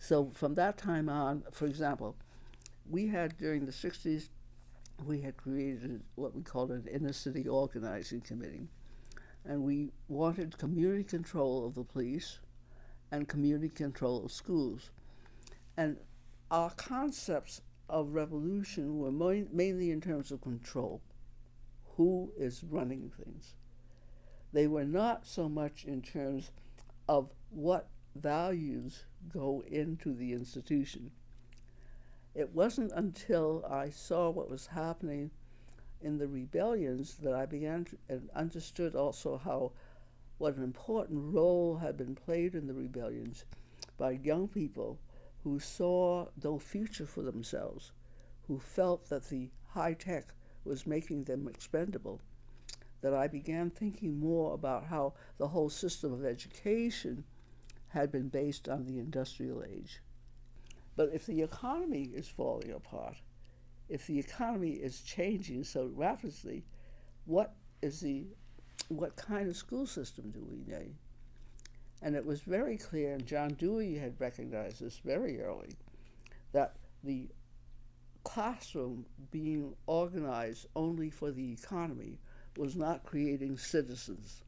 So from that time on, for example, we had during the 60s, we had created what we called an inner city organizing committee. And we wanted community control of the police and community control of schools. And our concepts of revolution were mainly in terms of control. Who is running things? They were not so much in terms of what values go into the institution. It wasn't until I saw what was happening in the rebellions that I began to, and understood also how what an important role had been played in the rebellions by young people who saw no future for themselves, who felt that the high tech was making them expendable, that I began thinking more about how the whole system of education had been based on the industrial age. But if the economy is falling apart, if the economy is changing so rapidly, what is the what kind of school system do we need? And it was very clear, and John Dewey had recognized this very early, that the classroom being organized only for the economy was not creating citizens,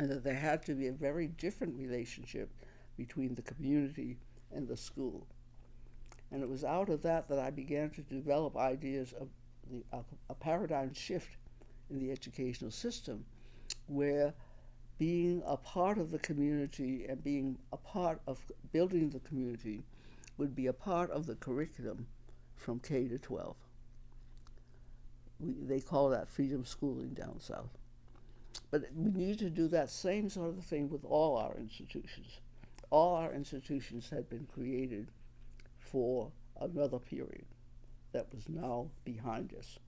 and that there had to be a very different relationship between the community and the school. And it was out of that that I began to develop ideas of a paradigm shift in the educational system, where being a part of the community and being a part of building the community would be a part of the curriculum from K to 12. They call that freedom schooling down south. But we need to do that same sort of thing with all our institutions. All our institutions had been created for another period that was now behind us.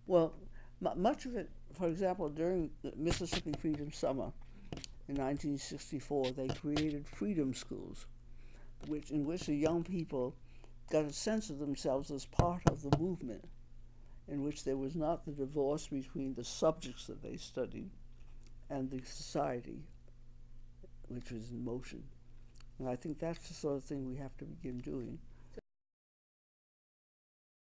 Well, much of it, for example, during the Mississippi Freedom Summer in 1964, they created freedom schools, in which the young people got a sense of themselves as part of the movement, in which there was not the divorce between the subjects that they studied and the society, which was in motion. And I think that's the sort of thing we have to begin doing.